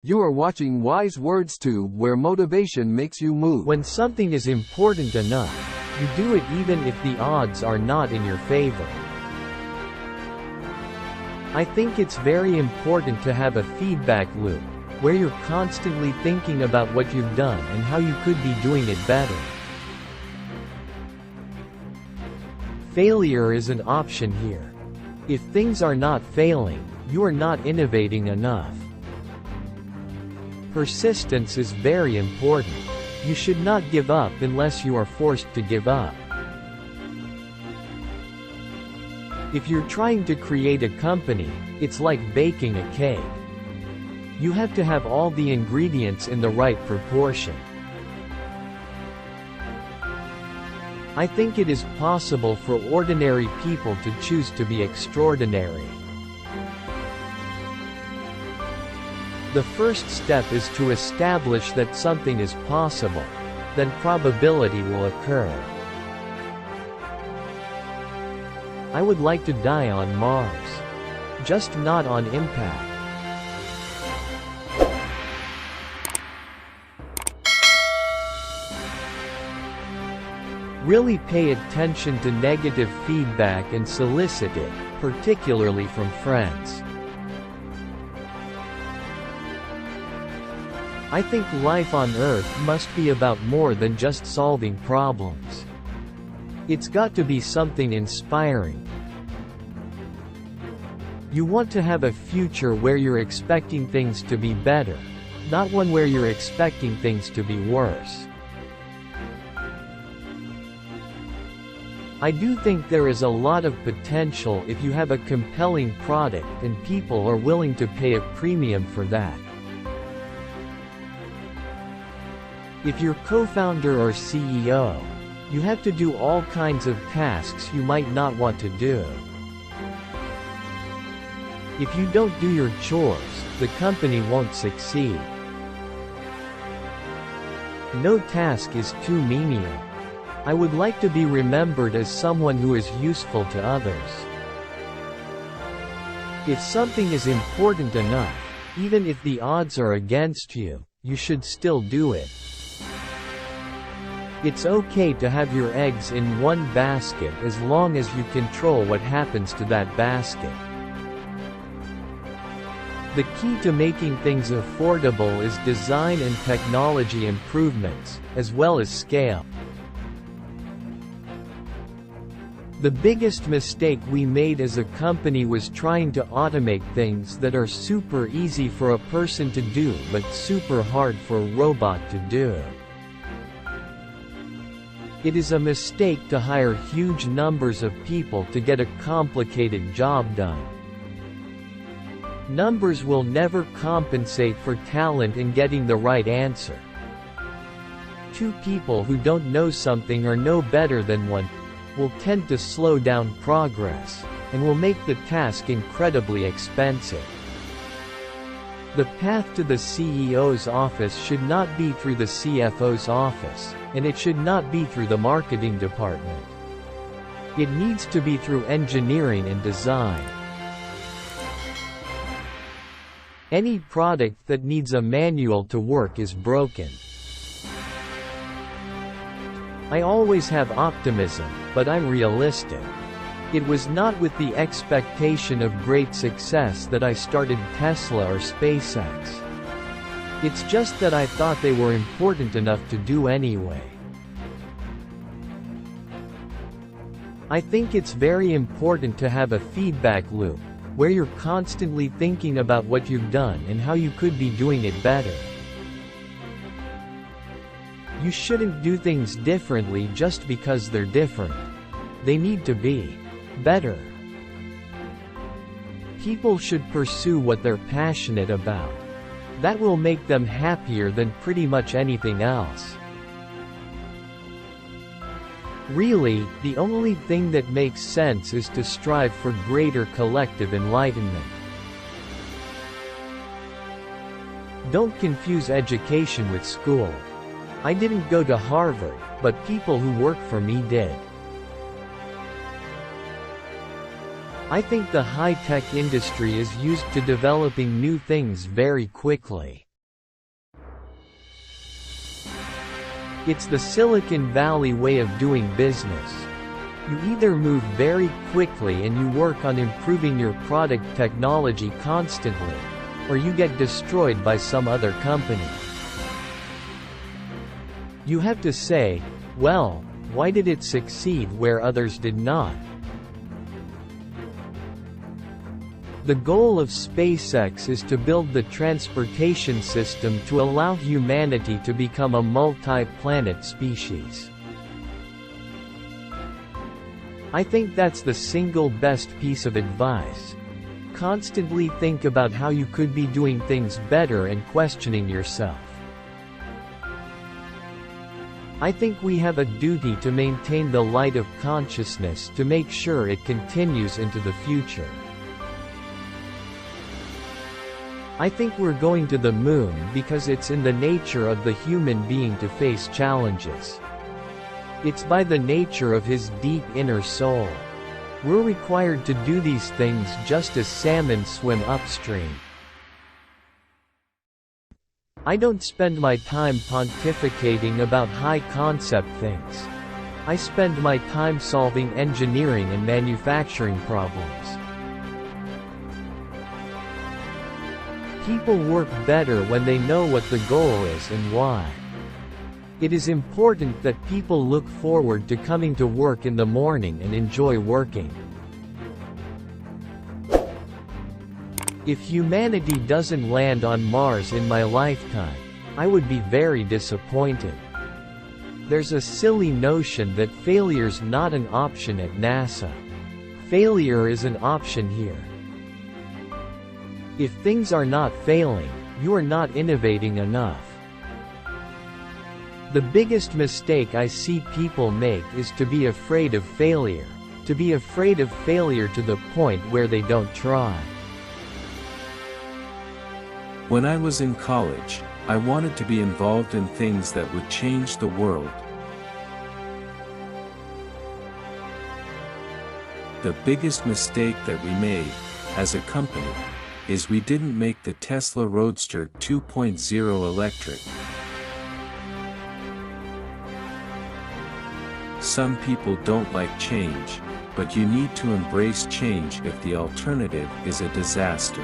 You are watching Wise Words Tube, where motivation makes you move. When something is important enough, you do it even if the odds are not in your favor. I think it's very important to have a feedback loop, where you're constantly thinking about what you've done and how you could be doing it better. Failure is an option here. If things are not failing, you are not innovating enough. Persistence is very important. You should not give up unless you are forced to give up. If you're trying to create a company, it's like baking a cake. You have to have all the ingredients in the right proportion. I think it is possible for ordinary people to choose to be extraordinary. The first step is to establish that something is possible. Then probability will occur. I would like to die on Mars. Just not on impact. Really pay attention to negative feedback and solicit it, particularly from friends. I think life on Earth must be about more than just solving problems. It's got to be something inspiring. You want to have a future where you're expecting things to be better, not one where you're expecting things to be worse. I do think there is a lot of potential if you have a compelling product and people are willing to pay a premium for that. If you're co-founder or CEO, you have to do all kinds of tasks you might not want to do. If you don't do your chores, the company won't succeed. No task is too menial. I would like to be remembered as someone who is useful to others. If something is important enough, even if the odds are against you, you should still do it. It's okay to have your eggs in one basket as long as you control what happens to that basket. The key to making things affordable is design and technology improvements, as well as scale. The biggest mistake we made as a company was trying to automate things that are super easy for a person to do but super hard for a robot to do. It is a mistake to hire huge numbers of people to get a complicated job done. Numbers will never compensate for talent in getting the right answer. Two people who don't know something or know better than one will tend to slow down progress, and will make the task incredibly expensive. The path to the CEO's office should not be through the CFO's office, and it should not be through the marketing department. It needs to be through engineering and design. Any product that needs a manual to work is broken. I always have optimism, but I'm realistic. It was not with the expectation of great success that I started Tesla or SpaceX. It's just that I thought they were important enough to do anyway. I think it's very important to have a feedback loop, where you're constantly thinking about what you've done and how you could be doing it better. You shouldn't do things differently just because they're different. They need to be better. People should pursue what they're passionate about. That will make them happier than pretty much anything else. Really, the only thing that makes sense is to strive for greater collective enlightenment. Don't confuse education with school. I didn't go to Harvard, but people who work for me did. I think the high-tech industry is used to developing new things very quickly. It's the Silicon Valley way of doing business. You either move very quickly and you work on improving your product technology constantly, or you get destroyed by some other company. You have to say, well, why did it succeed where others did not? The goal of SpaceX is to build the transportation system to allow humanity to become a multi-planet species. I think that's the single best piece of advice. Constantly think about how you could be doing things better and questioning yourself. I think we have a duty to maintain the light of consciousness to make sure it continues into the future. I think we're going to the moon because it's in the nature of the human being to face challenges. It's by the nature of his deep inner soul. We're required to do these things just as salmon swim upstream. I don't spend my time pontificating about high-concept things. I spend my time solving engineering and manufacturing problems. People work better when they know what the goal is and why. It is important that people look forward to coming to work in the morning and enjoy working. If humanity doesn't land on Mars in my lifetime, I would be very disappointed. There's a silly notion that failure's not an option at NASA. Failure is an option here. If things are not failing, you are not innovating enough. The biggest mistake I see people make is to be afraid of failure. To be afraid of failure to the point where they don't try. When I was in college, I wanted to be involved in things that would change the world. The biggest mistake that we made, as a company, is we didn't make the Tesla Roadster 2.0 electric. Some people don't like change, but you need to embrace change if the alternative is a disaster.